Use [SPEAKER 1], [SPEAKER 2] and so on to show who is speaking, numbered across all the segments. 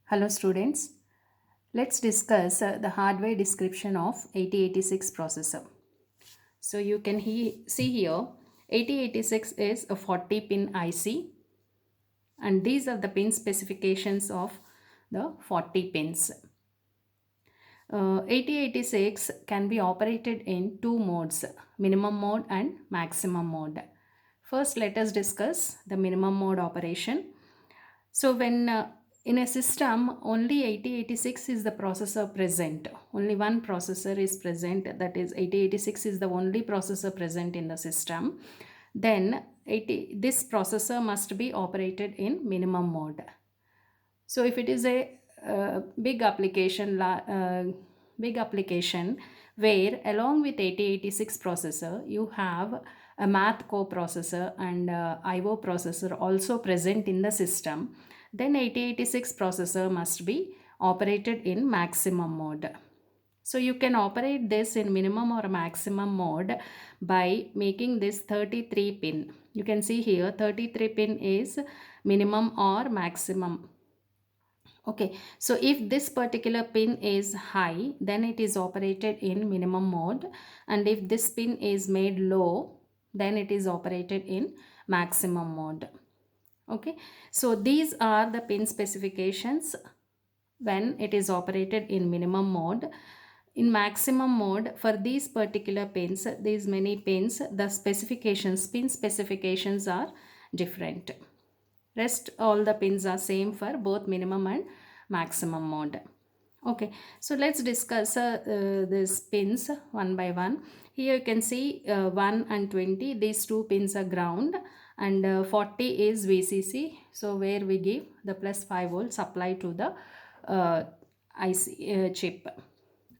[SPEAKER 1] Hello students, let's discuss the hardware description of 8086 processor. So you can see here 8086 is a 40 pin IC and these are the pin specifications of the 40 pins. 8086 can be operated in two modes, minimum mode and maximum mode. First let us discuss the minimum mode operation. So when in a system only 8086 is the processor present, only one processor is present, that is 8086 is the only processor present in the system, then this processor must be operated in minimum mode. So if it is a big application where along with 8086 processor you have a math coprocessor and IO processor also present in the system, then 8086 processor must be operated in maximum mode. So you can operate this in minimum or maximum mode by making this 33 pin. You can see here 33 pin is minimum or maximum. Okay, so if this particular pin is high, then it is operated in minimum mode, and if this pin is made low, then it is operated in maximum mode. Okay, so these are the pin specifications when it is operated in minimum mode. In maximum mode, for these particular pins, these many pins, the pin specifications are different. Rest all the pins are same for both minimum and maximum mode. Okay, so let's discuss these pins one by one. Here you can see 1 and 20, these two pins are ground, and 40 is VCC, so where we give the plus 5 volt supply to the uh, IC chip.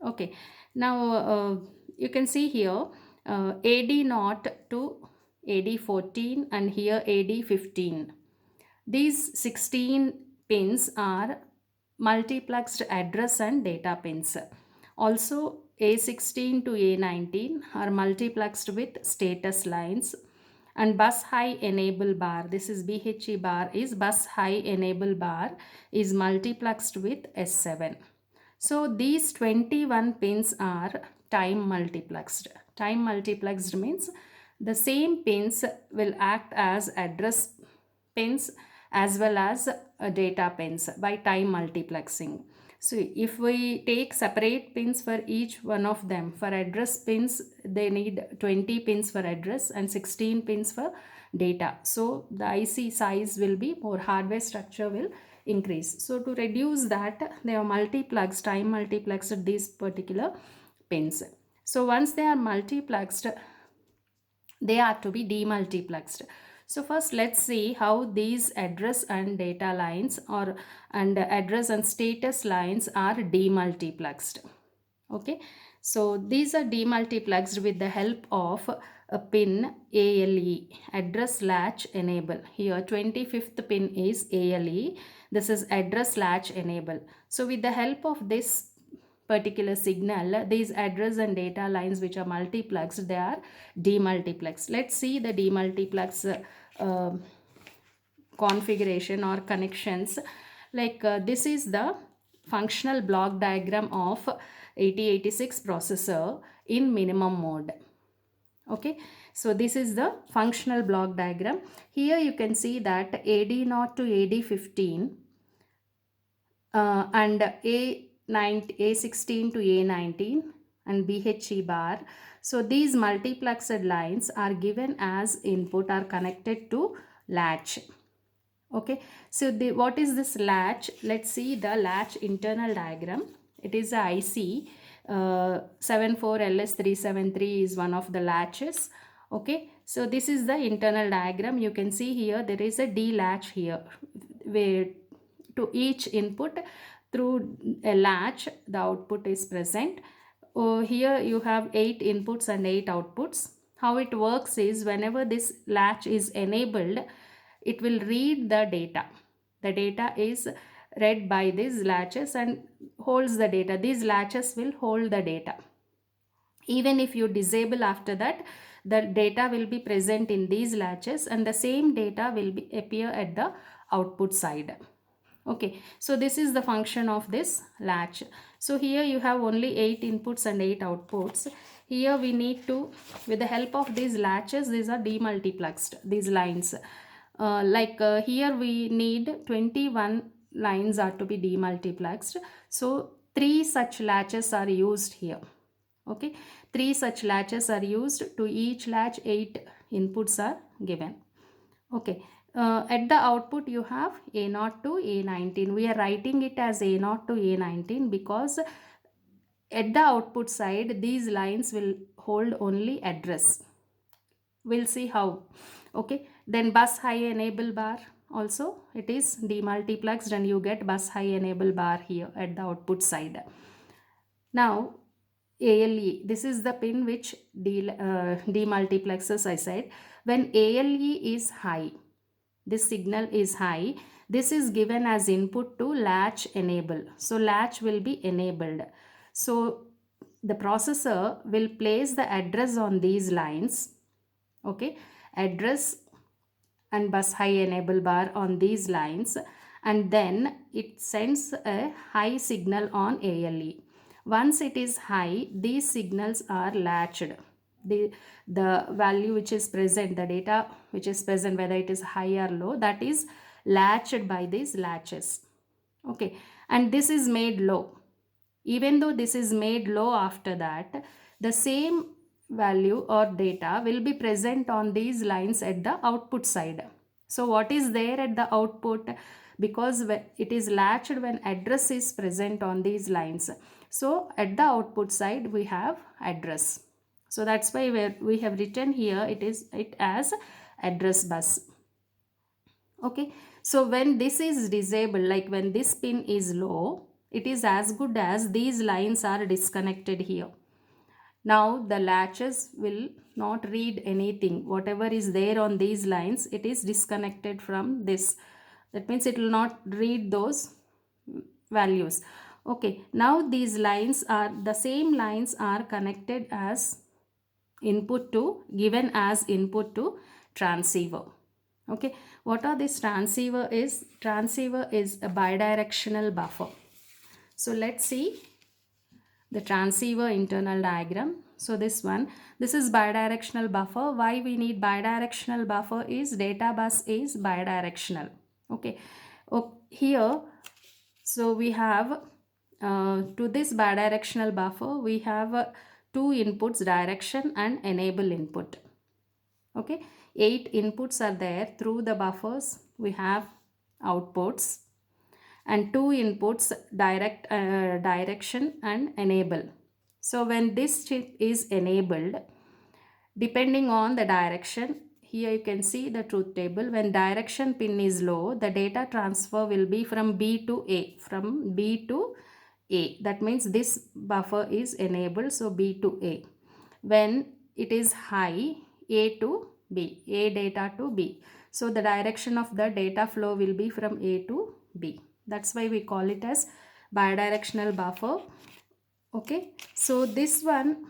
[SPEAKER 1] Okay, now you can see here AD0 to AD14 and here AD15. These 16 pins are multiplexed address and data pins. Also, A16 to A19 are multiplexed with status lines, and bus high enable bar, this is BHE bar, is bus high enable bar is multiplexed with S7. So these 21 pins are time multiplexed. Time multiplexed means the same pins will act as address pins as well as data pins by time multiplexing. So if we take separate pins for each one of them, for address pins they need 20 pins for address and 16 pins for data. So the IC size will be more, hardware structure will increase. So to reduce that, they are multiplexed, time multiplexed these particular pins. So once they are multiplexed, they are to be demultiplexed. So first let's see how these address and data lines and address and status lines are demultiplexed. Okay, so these are demultiplexed with the help of a pin ALE, address latch enable. Here 25th pin is ALE, this is address latch enable. So with the help of this particular signal, these address and data lines which are multiplexed, they are demultiplexed. Let's see the demultiplex configuration or connections. Like this is the functional block diagram of 8086 processor in minimum mode. Okay, so this is the functional block diagram. Here you can see that AD0 to AD15 and A16 to A19 and BHE bar. So these multiplexed lines are given as input, are connected to latch. Okay, so what is this latch? Let's see the latch internal diagram. It is a IC 74LS373 is one of the latches. Okay, so this is the internal diagram. You can see here there is a D latch here, where to each input through a latch the output is present. Here you have 8 inputs and 8 outputs. How it works is, whenever this latch is enabled, it will read the data. The data is read by these latches and holds the data. These latches will hold the data. Even if you disable after that, the data will be present in these latches and the same data will appear at the output side. Okay, so this is the function of this latch. So here you have only 8 inputs and 8 outputs. Here we need to, with the help of these latches, these are demultiplexed, these lines. Here we need 21 lines are to be demultiplexed. So 3 such latches are used here. Okay, 3 such latches are used. To each latch 8 inputs are given. Okay, at the output you have A0 to A19. We are writing it as A0 to A19 because at the output side these lines will hold only address. We'll see how. Okay, then bus high enable bar, also it is demultiplexed and you get bus high enable bar here at the output side. Now ALE, this is the pin which demultiplexes, I said. When ALE is high, this signal is high, this is given as input to latch enable. So latch will be enabled. So the processor will place the address on these lines. Okay, address and bus high enable bar on these lines, and then it sends a high signal on ALE. Once it is high, these signals are latched. The value which is present, the data which is present, whether it is high or low, that is latched by these latches. Okay, and this is made low. Even though this is made low after that, the same value or data will be present on these lines at the output side. So what is there at the output? Because it is latched when address is present on these lines. So at the output side we have address. So that's why we have written here it as address bus. Okay, so when this is disabled, like when this pin is low, it is as good as these lines are disconnected here. Now the latches will not read anything. Whatever is there on these lines, it is disconnected from this. That means it will not read those values. Okay, now these lines are, the same lines are connected as input to, given as input to transceiver. Okay, what are this transceiver is? Transceiver is a bidirectional buffer. So let's see the transceiver internal diagram. So this is bidirectional buffer. Why we need bidirectional buffer is data bus is bidirectional. Okay, here, so we have to this bidirectional buffer we have two inputs, direction and enable input. Okay, 8 inputs are there. Through the buffers we have outputs, and 2 inputs, direction and enable. So when this chip is enabled, depending on the direction, here you can see the truth table. When direction pin is low, the data transfer will be from B to A, from B to A. That means this buffer is enabled, so B to A. When it is high, A to B, A data to B. So the direction of the data flow will be from A to B. That's why we call it as bidirectional buffer. Okay, so this one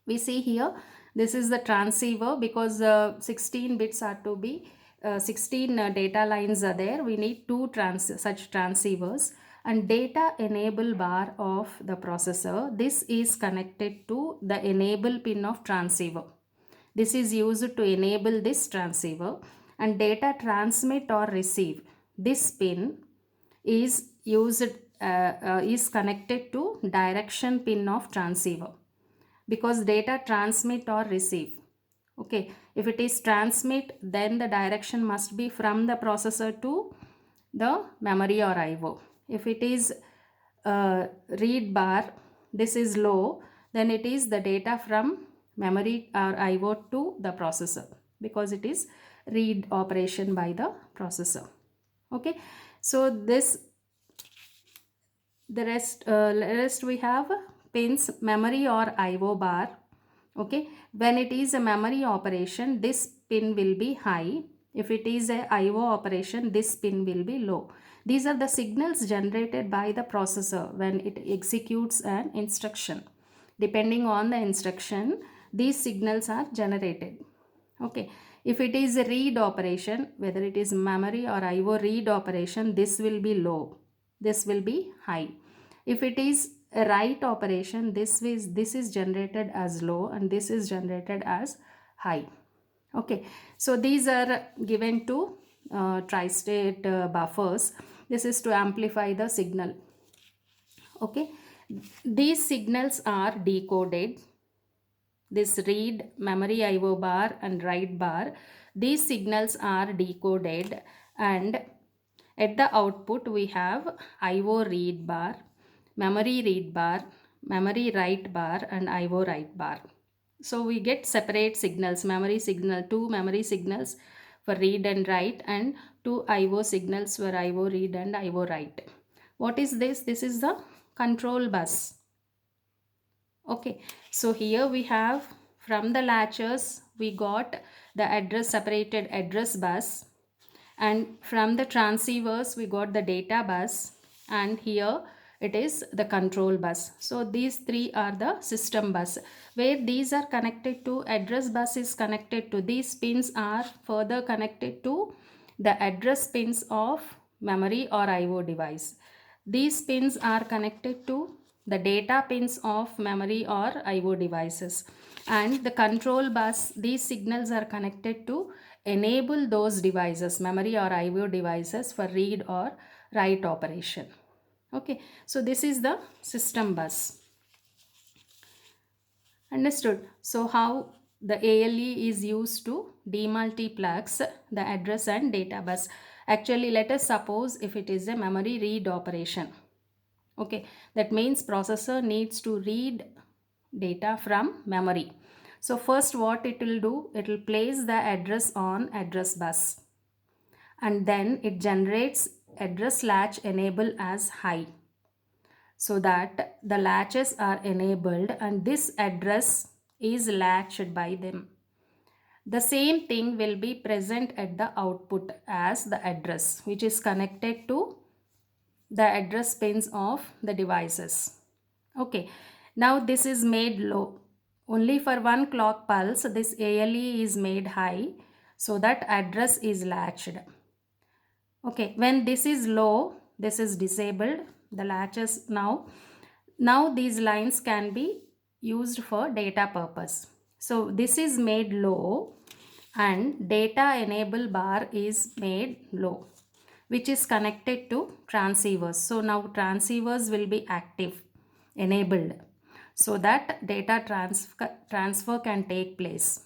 [SPEAKER 1] we see here, this is the transceiver. Because 16 bits are to be 16 data lines are there, we need two such transceivers. And data enable bar of the processor, this is connected to the enable pin of transceiver. This is used to enable this transceiver. And data transmit or receive, this pin is used is connected to direction pin of transceiver, because data transmit or receive. Okay, if it is transmit, then the direction must be from the processor to the memory or IO. If it is read bar, this is low, then it is the data from memory or IO to the processor, because it is read operation by the processor. Okay, so this, the rest we have pins memory or IO bar. Okay, when it is a memory operation, this pin will be high. If it is a IO operation, this pin will be low. These are the signals generated by the processor when it executes an instruction. Depending on the instruction, these signals are generated. Okay, If it is a read operation, whether it is memory or IO read operation, this will be low, this will be high. If it is a write operation, this is generated as low and this is generated as high. Okay, so these are given to tri-state buffers. This is to amplify the signal. Okay, these signals are decoded. This read, memory IO bar and write bar, these signals are decoded, and at the output we have IO read bar, memory read bar, memory write bar and IO write bar. So we get separate signals, memory signal, two memory signals for read and write, and two IO signals for IO read and IO write. What is this? This is the control bus. Okay, so here we have, from the latches we got the address, separated address bus, and from the transceivers we got the data bus, and here it is the control bus. So these three are the system bus, where these are connected to, address bus is connected to, these pins are further connected to the address pins of memory or IO device. These pins are connected to the data pins of memory or IO devices, and the control bus, these signals are connected to enable those devices, memory or IO devices, for read or write operation. Okay, so this is the system bus. Understood? So how the ALE is used to demultiplex the address and data bus. Actually, let us suppose if it is a memory read operation. Okay, that means processor needs to read data from memory. So first what it will do, it will place the address on address bus, and then it generates address latch enable as high, so that the latches are enabled and this address is latched by them. The same thing will be present at the output as the address, which is connected to the address pins of the devices. Okay, now this is made low. Only for one clock pulse this ALE is made high, so that address is latched. Okay, when this is low, this is disabled, the latches now these lines can be used for data purpose. So this is made low and data enable bar is made low, which is connected to transceivers. So now transceivers will be active, enabled, so that data transfer can take place.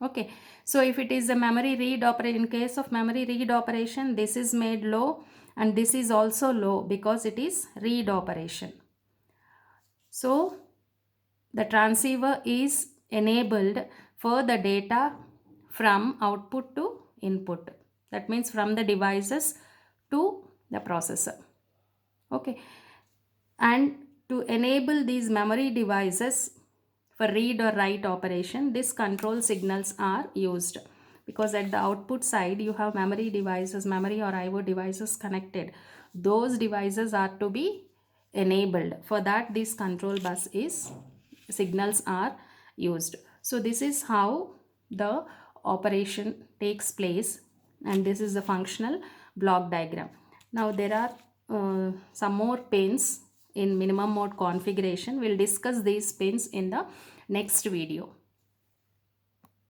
[SPEAKER 1] Okay, so if it is a memory read operation, in case of memory read operation, this is made low and this is also low because it is read operation. So the transceiver is enabled for the data from output to input. That means from the devices to the processor. Okay, and to enable these memory devices for read or write operation, these control signals are used, because at the output side you have memory devices, memory or IO devices connected. Those devices are to be enabled. For that, this control bus is, signals are used. So this is how the operation takes place, and this is the functional block diagram. Now there are some more pins in minimum mode configuration. We'll discuss these pins in the next video.